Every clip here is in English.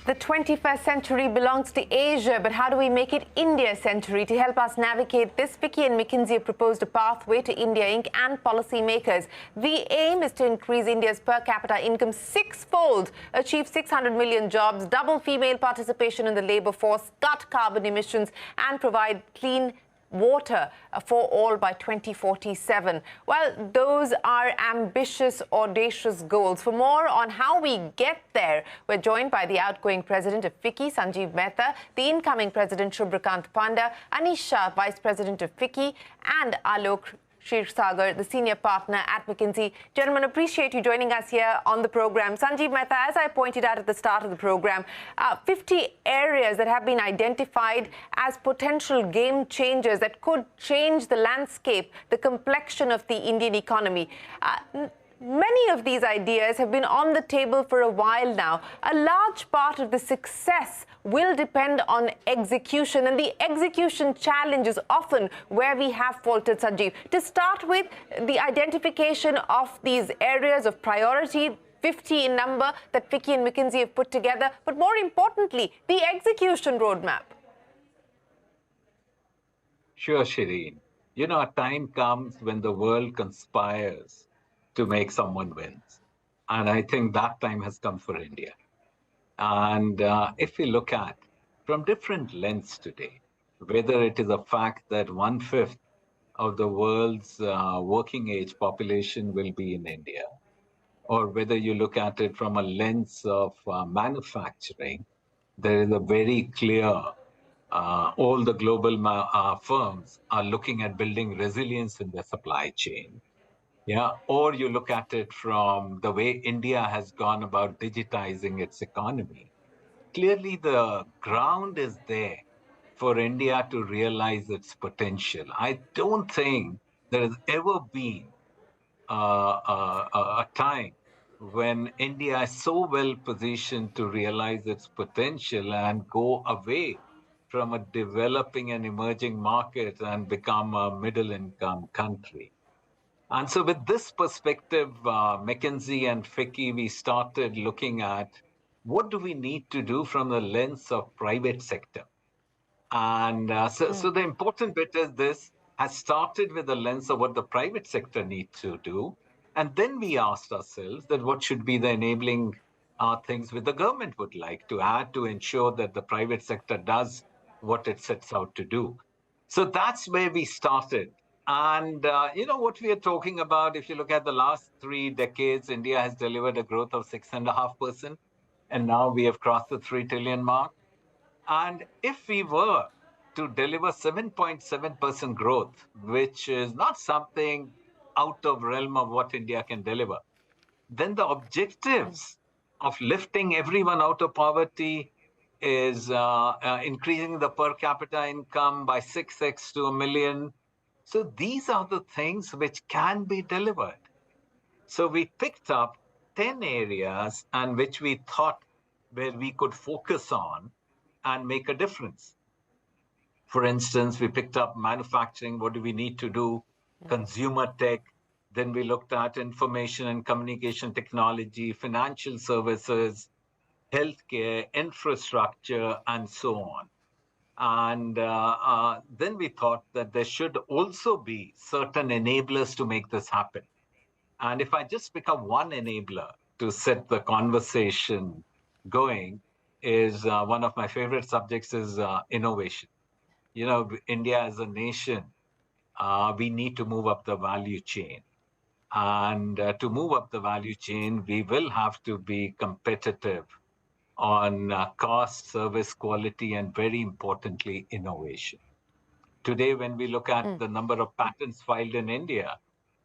The 21st century belongs to Asia, but how do we make it India's century? To help us navigate this, FCCI and Mckinsey have proposed a pathway to India Inc. and policymakers. The aim is to increase India's per capita income sixfold, achieve 600 million jobs, double female participation in the labour force, cut carbon emissions and provide clean water for all by 2047. Well, those are ambitious, audacious goals. For more on how we get there, we're joined by the outgoing president of FCCI, Sanjiv Mehta, the incoming president, Subhrakant Panda, Anish Shah, vice president of FCCI, and Alok Kshirsagar, the senior partner at McKinsey. Gentlemen, appreciate you joining us here on the program. Sanjiv Mehta, as I pointed out at the start of the program, 50 areas that have been identified as potential game changers that could change the landscape, the complexion of the Indian economy. Many of these ideas have been on the table for a while now. A large part of the success will depend on execution, and the execution challenge is often where we have faltered, Sanjiv. To start with, the identification of these areas of priority, 50 in number, that FCCI and Mckinsey have put together, but more importantly, the execution roadmap. Sure, Shireen. You know, a time comes when the world conspires to make someone wins. And I think that time has come for India. And if we look at from different lenses today, whether it is a fact that 1/5 of the world's working age population will be in India, or whether you look at it from a lens of manufacturing, there is a very clear, all the global firms are looking at building resilience in their supply chain. Yeah, or you look at it from the way India has gone about digitizing its economy. Clearly, the ground is there for India to realize its potential. I don't think there has ever been a time when India is so well positioned to realize its potential and go away from a developing and emerging market and become a middle income country. And so with this perspective, McKinsey and FCCI, we started looking at what do we need to do from the lens of private sector. And so the important bit is this has started with the lens of what the private sector needs to do. And then we asked ourselves that what should be the enabling things which the government would like to add to ensure that the private sector does what it sets out to do. So that's where we started. And, you know, what we are talking about, if you look at the last 3 decades, India has delivered a growth of 6.5%. And now we have crossed the 3 trillion mark. And if we were to deliver 7.7% growth, which is not something out of realm of what India can deliver, then the objectives of lifting everyone out of poverty is increasing the per capita income by 6x to 1 million. So these are the things which can be delivered. So we picked up 10 areas and which we thought where we could focus on and make a difference. For instance, we picked up manufacturing. What do we need to do? Consumer tech. Then we looked at information and communication technology, financial services, healthcare, infrastructure, and so on. And then we thought that there should also be certain enablers to make this happen. And if I just pick up one enabler to set the conversation going, is one of my favorite subjects is innovation. You know, India as a nation, we need to move up the value chain. And to move up the value chain, we will have to be competitive on cost, service, quality, and very importantly, innovation. Today, when we look at the number of patents filed in India,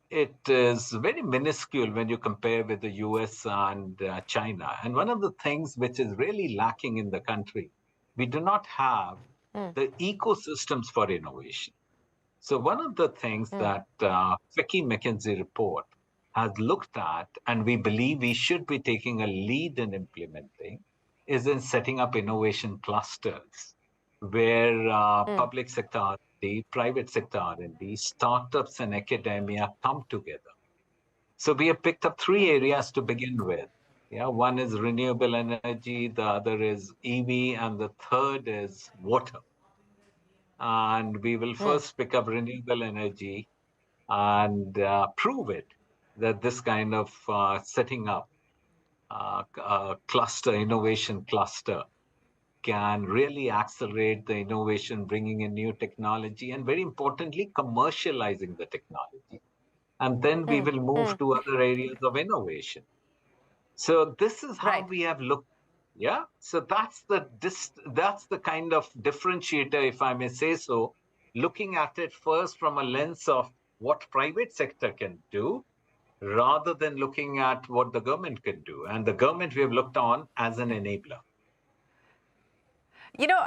it is very minuscule when you compare with the US and China. And one of the things which is really lacking in the country, we do not have the ecosystems for innovation. So one of the things that FCCI Mckinsey report has looked at, and we believe we should be taking a lead in implementing, is in setting up innovation clusters where public sector R&D, private sector R&D, startups and academia come together. So we have picked up 3 areas to begin with. Yeah, one is renewable energy, the other is EV, and the third is water. And we will first pick up renewable energy and prove it that this kind of setting up cluster, innovation cluster, can really accelerate the innovation, bringing in new technology, and very importantly, commercializing the technology. And then we will move to other areas of innovation. So this is how Right. we have looked. Yeah. So that's the kind of differentiator, if I may say so, looking at it first from a lens of what private sector can do rather than looking at what the government can do. And the government we have looked on as an enabler. You know,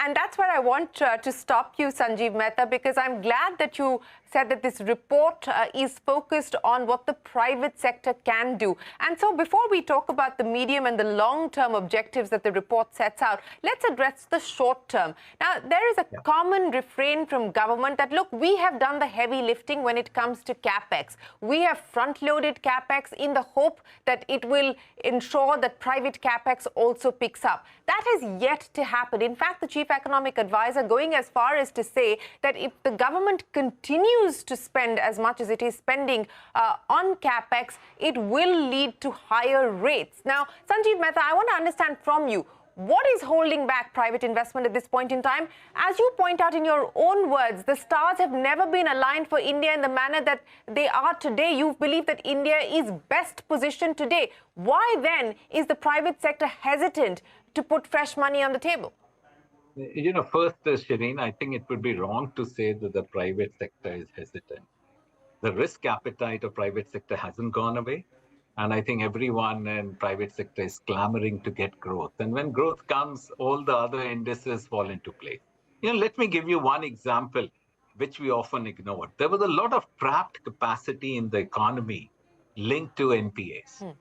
and that's where I want to stop you, Sanjiv Mehta, because I'm glad that you said that this report is focused on what the private sector can do. And so before we talk about the medium and the long-term objectives that the report sets out, let's address the short term. Now, there is a common refrain from government that, look, we have done the heavy lifting when it comes to capex. We have front-loaded capex in the hope that it will ensure that private capex also picks up. That has yet to happen. In fact, the chief economic advisor going as far as to say that if the government continues to spend as much as it is spending on capex, it will lead to higher rates. Now, Sanjiv Mehta, I want to understand from you, what is holding back private investment at this point in time? As you point out in your own words, the stars have never been aligned for India in the manner that they are today. You believe that India is best positioned today. Why then is the private sector hesitant to put fresh money on the table? You know, first, Shireen, I think it would be wrong to say that the private sector is hesitant. The risk appetite of private sector hasn't gone away. And I think everyone in private sector is clamoring to get growth. And when growth comes, all the other indices fall into place. You know, let me give you one example, which we often ignore. There was a lot of trapped capacity in the economy linked to NPAs.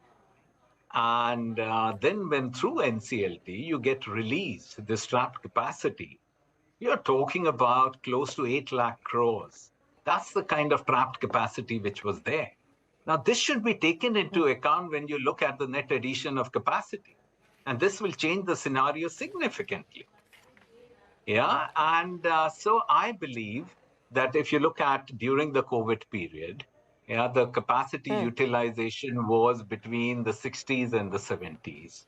And then when through NCLT, you get released this trapped capacity, you're talking about close to 8 lakh crores. That's the kind of trapped capacity which was there. Now, this should be taken into account when you look at the net addition of capacity. And this will change the scenario significantly. Yeah. And so I believe that if you look at during the COVID period, yeah, the capacity utilization was between the 60s and the 70s.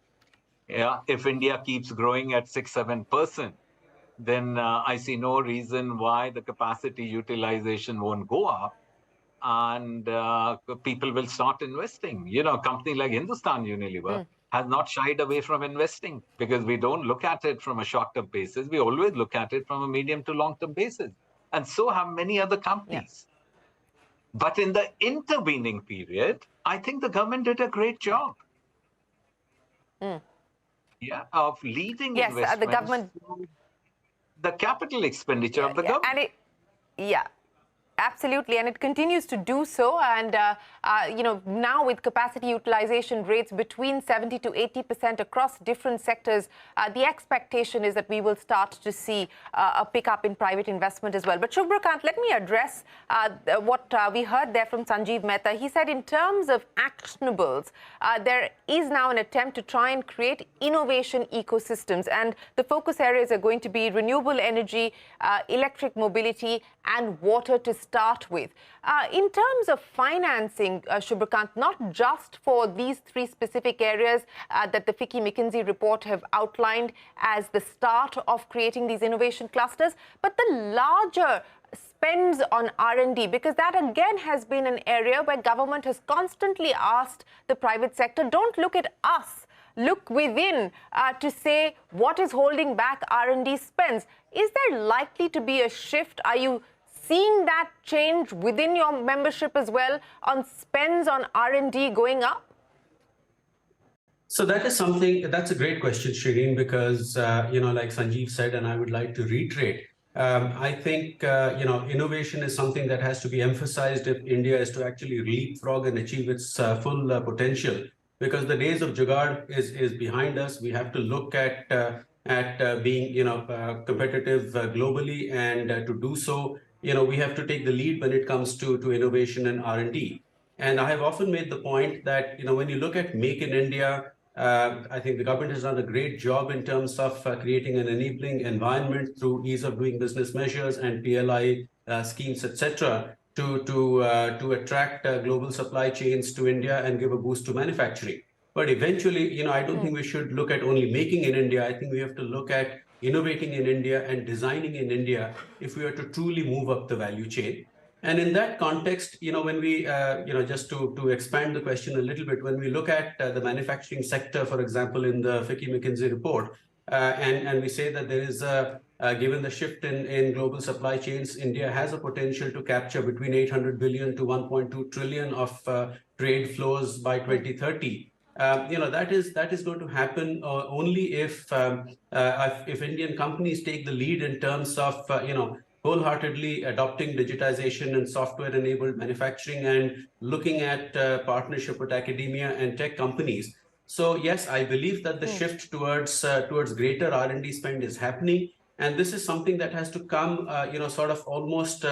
Yeah, if India keeps growing at 6-7%, then I see no reason why the capacity utilization won't go up, and people will start investing. You know, a company like Hindustan Unilever has not shied away from investing because we don't look at it from a short-term basis. We always look at it from a medium to long-term basis, and so have many other companies. But in the intervening period, I think the government did a great job. Yeah, of leading investments the government, the capital expenditure of the government. And absolutely, and it continues to do so. And, you know, now with capacity utilization rates between 70 to 80% across different sectors, the expectation is that we will start to see a pickup in private investment as well. But Subhrakant, let me address what we heard there from Sanjiv Mehta. He said in terms of actionables, there is now an attempt to try and create innovation ecosystems. And the focus areas are going to be renewable energy, electric mobility, and water to start with. In terms of financing, Subhrakant, not just for these three specific areas that the FCCI Mckinsey report have outlined as the start of creating these innovation clusters, but the larger spends on R&D, because that again has been an area where government has constantly asked the private sector, don't look at us, look within to say what is holding back R&D spends. Is there likely to be a shift? Are you seeing that change within your membership as well on spends on R&D going up? So that is something, that's a great question, Shireen, because, you know, like Sanjiv said, and I would like to reiterate, I think, you know, innovation is something that has to be emphasized if India is to actually leapfrog and achieve its full potential, because the days of Jugaad is behind us. We have to look at being, you know, competitive globally, and to do so, you know, we have to take the lead when it comes to innovation and R&D. And I have often made the point that, when you look at Make in India, I think the government has done a great job in terms of creating an enabling environment through ease of doing business measures and PLI schemes, etc., to attract global supply chains to India and give a boost to manufacturing. But eventually, I don't think we should look at only making in India. I think we have to look at innovating in India and designing in India if we are to truly move up the value chain. And in that context, when we, just to expand the question a little bit, when we look at the manufacturing sector, for example, in the FCCI Mckinsey report, and we say that there is given the shift in global supply chains, India has a potential to capture between 800 billion to 1.2 trillion of trade flows by 2030. That is going to happen only if Indian companies take the lead in terms of wholeheartedly adopting digitization and software-enabled manufacturing and looking at partnership with academia and tech companies. So yes, I believe that the shift towards greater R&D spend is happening, and this is something that has to come, sort of almost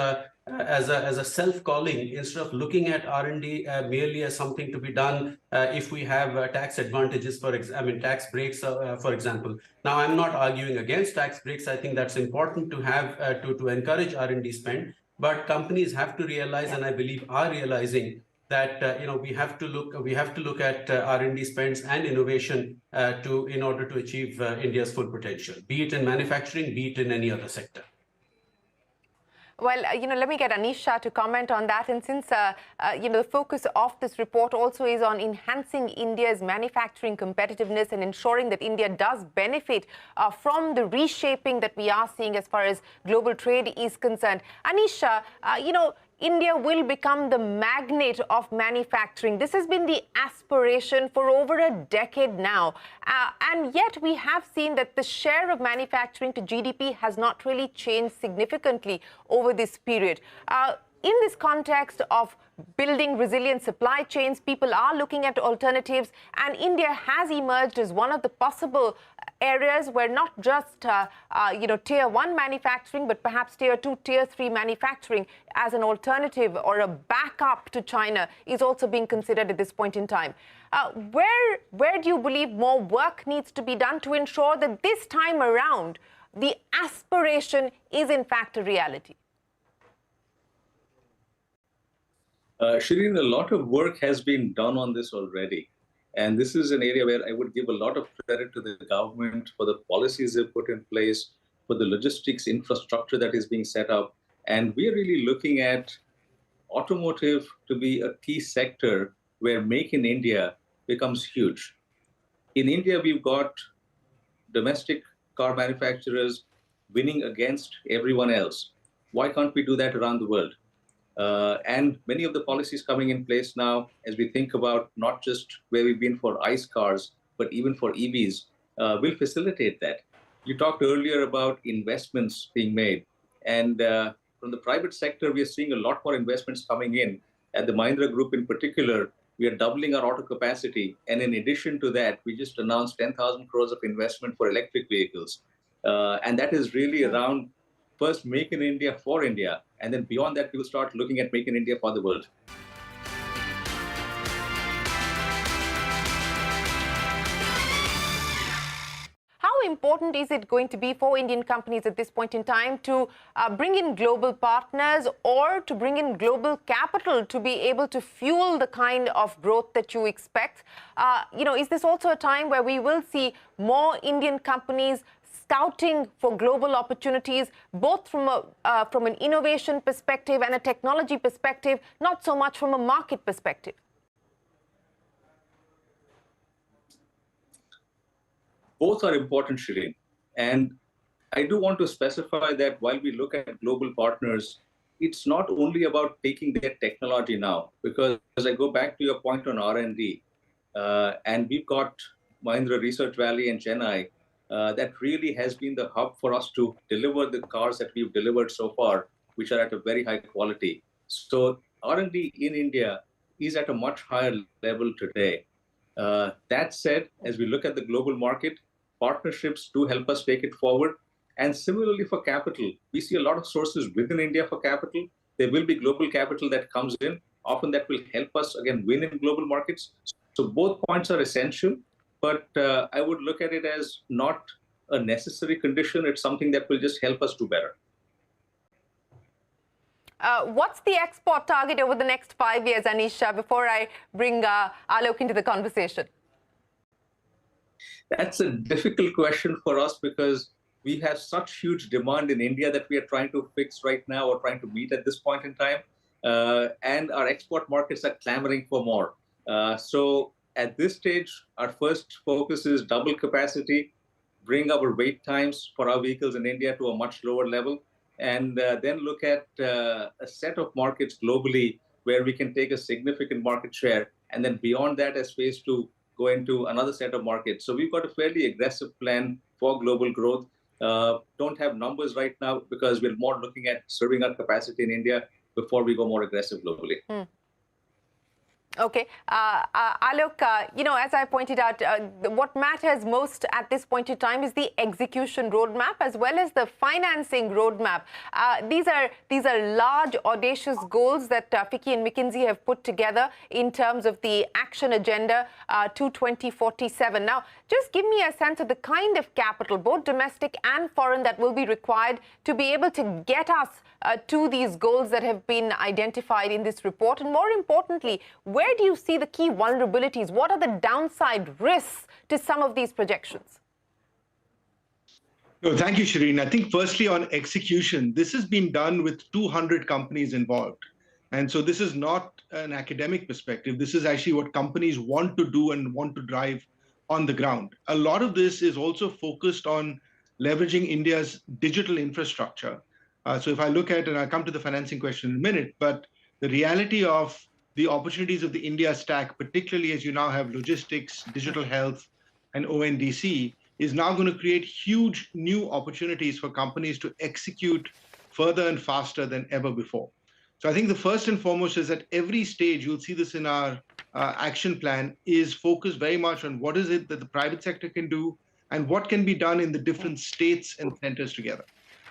as a self-calling, instead of looking at R&D merely as something to be done if we have tax advantages, tax breaks, for example. Now, I'm not arguing against tax breaks. I think that's important to have to encourage R&D spend. But companies have to realize, and I believe are realizing, that we have to look at R&D spends and innovation in order to achieve India's full potential, be it in manufacturing, be it in any other sector. Well, let me get Anish Shah to comment on that. And since, the focus of this report also is on enhancing India's manufacturing competitiveness and ensuring that India does benefit from the reshaping that we are seeing as far as global trade is concerned. Anish Shah, India will become the magnet of manufacturing. This has been the aspiration for over a decade now. And yet we have seen that the share of manufacturing to GDP has not really changed significantly over this period. In this context of building resilient supply chains, people are looking at alternatives, and India has emerged as one of the possible areas where not just tier 1 manufacturing, but perhaps tier 2, tier 3 manufacturing as an alternative or a backup to China is also being considered at this point in time. Where do you believe more work needs to be done to ensure that this time around the aspiration is in fact a reality? Shireen, a lot of work has been done on this already. And this is an area where I would give a lot of credit to the government for the policies they've put in place, for the logistics infrastructure that is being set up. And we're really looking at automotive to be a key sector where Make in India becomes huge. In India, we've got domestic car manufacturers winning against everyone else. Why can't we do that around the world? And many of the policies coming in place now, as we think about not just where we've been for ICE cars, but even for EVs, will facilitate that. You talked earlier about investments being made. And from the private sector, we are seeing a lot more investments coming in. At the Mahindra Group in particular, we are doubling our auto capacity. And in addition to that, we just announced 10,000 crores of investment for electric vehicles. And that is really around first Make in India for India. And then beyond that, we will start looking at Make in India for the world. How important is it going to be for Indian companies at this point in time to bring in global partners or to bring in global capital to be able to fuel the kind of growth that you expect? Is this also a time where we will see more Indian companies scouting for global opportunities, both from an innovation perspective and a technology perspective, not so much from a market perspective? Both are important, Shireen. And I do want to specify that while we look at global partners, it's not only about taking their technology now, because as I go back to your point on R&D, and we've got Mahindra Research Valley and Chennai, that really has been the hub for us to deliver the cars that we've delivered so far, which are at a very high quality. So R&D in India is at a much higher level today. That said, as we look at the global market, partnerships do help us take it forward. And similarly for capital, we see a lot of sources within India for capital. There will be global capital that comes in, often that will help us, again, win in global markets. So both points are essential, but I would look at it as not a necessary condition. It's something that will just help us do better. What's the export target over the next 5 years, Anish Shah, before I bring Alok into the conversation? That's a difficult question for us because we have such huge demand in India that we are trying to fix right now or trying to meet at this point in time. And our export markets are clamoring for more. So at this stage, our first focus is double capacity, bring our wait times for our vehicles in India to a much lower level, and then look at a set of markets globally where we can take a significant market share, and then beyond that as space to go into another set of markets. So we've got a fairly aggressive plan for global growth. Don't have numbers right now because we're more looking at serving our capacity in India before we go more aggressive globally. Okay. Alok, as I pointed out, what matters most at this point in time is the execution roadmap as well as the financing roadmap. These are large, audacious goals that FCCI and Mckinsey have put together in terms of the action agenda to 2047. Now, just give me a sense of the kind of capital, both domestic and foreign, that will be required to be able to get us to these goals that have been identified in this report. And more importantly, where do you see the key vulnerabilities? What are the downside risks to some of these projections? No, thank you, Shireen. I think firstly on execution, this has been done with 200 companies involved. And so this is not an academic perspective. This is actually what companies want to do and want to drive on the ground. A lot of this is also focused on leveraging India's digital infrastructure. So if I look at, and I'll come to the financing question in a minute, but the reality of the opportunities of the India stack, particularly as you now have logistics, digital health, and ONDC, is now going to create huge new opportunities for companies to execute further and faster than ever before. So I think the first and foremost is at every stage, you'll see this in our action plan, is focused very much on what is it that the private sector can do and what can be done in the different states and centers together.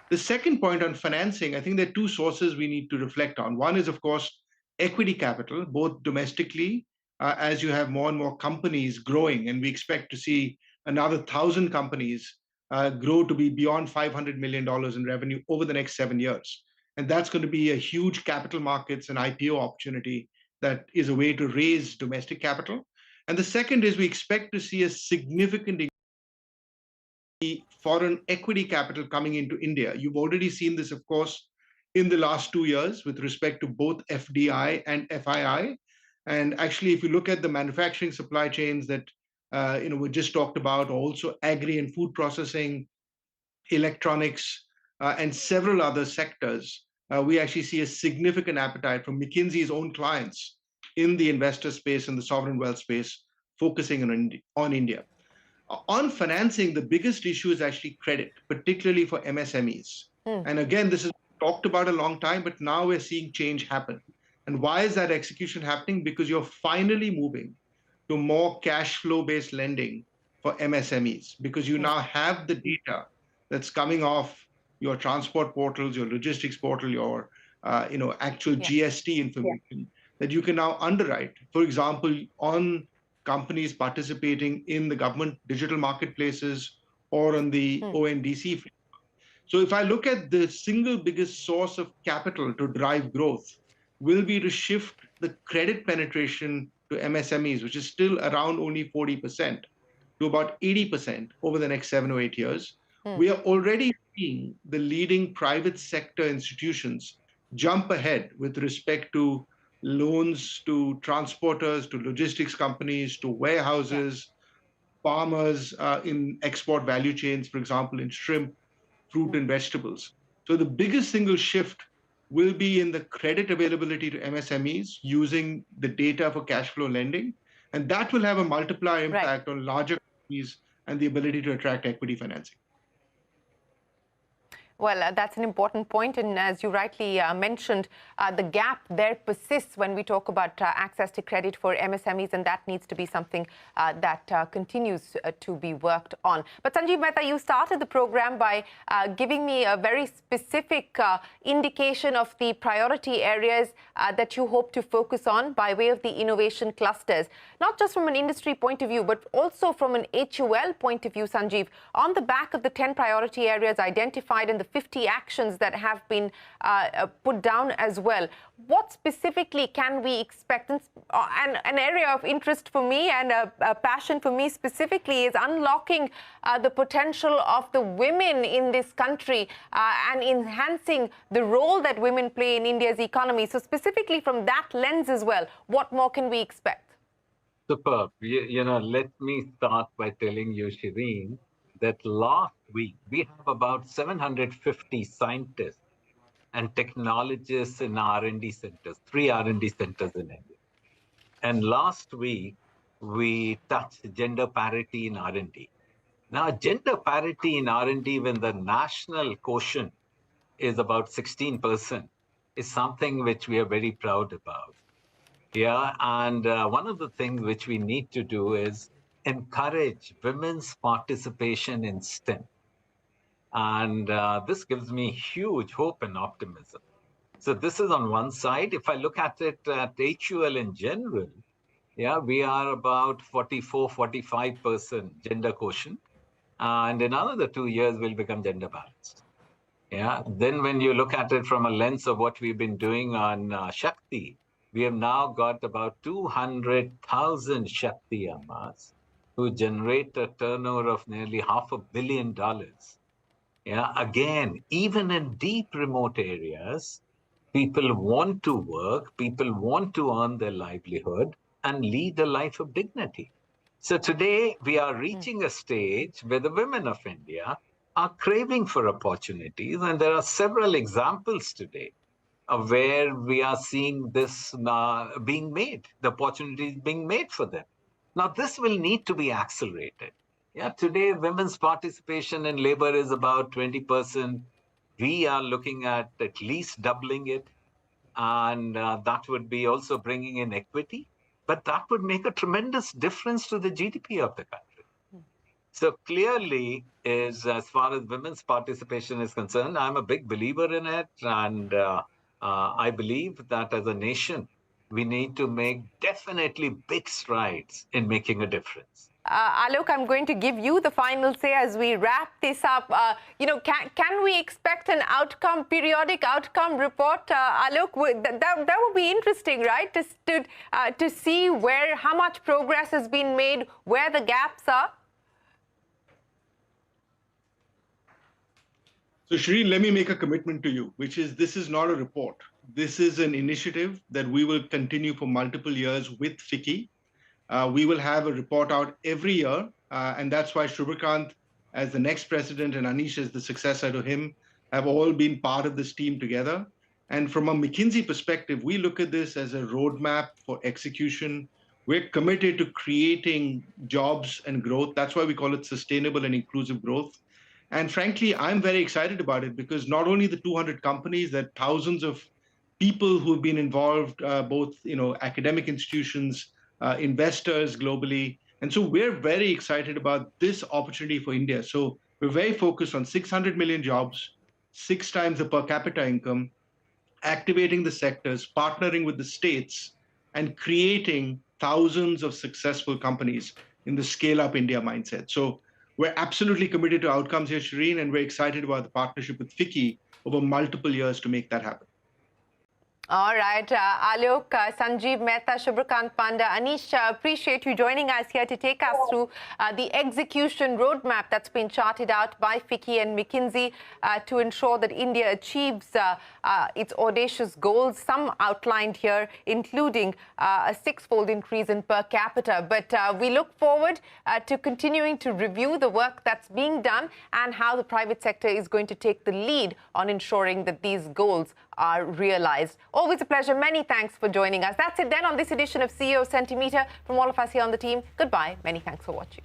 The second point on financing, I think there are two sources we need to reflect on. One is, of course, equity capital, both domestically, as you have more and more companies growing, and we expect to see another 1,000 companies grow to be beyond $500 million in revenue over the next 7 years. And that's going to be a huge capital markets and IPO opportunity that is a way to raise domestic capital. And the second is we expect to see a significant foreign equity capital coming into India. You've already seen this, of course, in the last 2 years with respect to both FDI and FII. And actually, if you look at the manufacturing supply chains that we just talked about, also agri and food processing, electronics, and several other sectors, we actually see a significant appetite from McKinsey's own clients in the investor space and the sovereign wealth space, focusing on India. On financing, the biggest issue is actually credit, particularly for MSMEs. And again, this is talked about a long time, but now we're seeing change happen. And why is that execution happening? Because you're finally moving to more cash flow-based lending for MSMEs, because you now have the data that's coming off your transport portals, your logistics portal, your actual GST information that you can now underwrite. For example, on companies participating in the government digital marketplaces or on the ONDC. So if I look at the single biggest source of capital to drive growth will be to shift the credit penetration to MSMEs, which is still around only 40%, to about 80% over the next 7 or 8 years. We are already seeing the leading private sector institutions jump ahead with respect to loans to transporters, to logistics companies, to warehouses, farmers in export value chains, for example, in shrimp, fruit and vegetables. So the biggest single shift will be in the credit availability to MSMEs using the data for cash flow lending. And that will have a multiplier impact on larger companies and the ability to attract equity financing. Well, that's an important point. And as you rightly mentioned, the gap there persists when we talk about access to credit for MSMEs, and that needs to be something that continues to be worked on. But Sanjiv Mehta, you started the program by giving me a very specific indication of the priority areas that you hope to focus on by way of the innovation clusters, not just from an industry point of view, but also from an HUL point of view, Sanjiv, on the back of the 10 priority areas identified in the 50 actions that have been put down as well. What specifically can we expect? And an area of interest for me and a passion for me specifically is unlocking the potential of the women in this country and enhancing the role that women play in India's economy. So specifically from that lens as well, what more can we expect? Superb. Let me start by telling you, Shireen, that last week we have about 750 scientists and technologists in R&D centers, 3 R&D centers in India. And last week we touched gender parity in R&D. Now, gender parity in R&D, when the national quotient is about 16%, is something which we are very proud about. Yeah, and one of the things which we need to do is encourage women's participation in STEM. And this gives me huge hope and optimism. So this is on one side. If I look at it at HUL in general, yeah, we are about 44, 45% gender quotient. And in another 2 years, we'll become gender balanced. Yeah. Then when you look at it from a lens of what we've been doing on Shakti, we have now got about 200,000 Shakti Ammas who generate a turnover of nearly $500 million. Yeah, again, even in deep remote areas, people want to work, people want to earn their livelihood and lead a life of dignity. So today we are reaching a stage where the women of India are craving for opportunities, and there are several examples today of where we are seeing this being made, the opportunities being made for them. Now, this will need to be accelerated. Yeah, today, women's participation in labor is about 20%. We are looking at least doubling it. And that would be also bringing in equity. But that would make a tremendous difference to the GDP of the country. So clearly, as far as women's participation is concerned, I'm a big believer in it. And I believe that as a nation, we need to make definitely big strides in making a difference. Alok, I'm going to give you the final say as we wrap this up. Can we expect an periodic outcome report? Alok, that would be interesting, right? To see how much progress has been made, where the gaps are. So Shireen, let me make a commitment to you, which is this is not a report. This is an initiative that we will continue for multiple years with FCCI. We will have a report out every year, and that's why Subhrakant, as the next president, and Anish as the successor to him, have all been part of this team together. And from a McKinsey perspective, we look at this as a roadmap for execution. We're committed to creating jobs and growth. That's why we call it sustainable and inclusive growth. And frankly, I'm very excited about it because not only the 200 companies, there are thousands of people who've been involved, both academic institutions, investors globally. And so we're very excited about this opportunity for India. So we're very focused on 600 million jobs, 6 times the per capita income, activating the sectors, partnering with the states, and creating thousands of successful companies in the scale-up India mindset. So we're absolutely committed to outcomes here, Shireen, and we're excited about the partnership with FCCI over multiple years to make that happen. All right, Alok, Sanjiv Mehta, Subhrakant Panda, Anish Shah, appreciate you joining us here to take us through the execution roadmap that's been charted out by FCCI and McKinsey to ensure that India achieves its audacious goals, some outlined here, including a 6-fold increase in per capita. But we look forward to continuing to review the work that's being done and how the private sector is going to take the lead on ensuring that these goals are realized. Always a pleasure. Many thanks for joining us. That's it then on this edition of CEO Sentimeter. From all of us here on the team, goodbye. Many thanks for watching.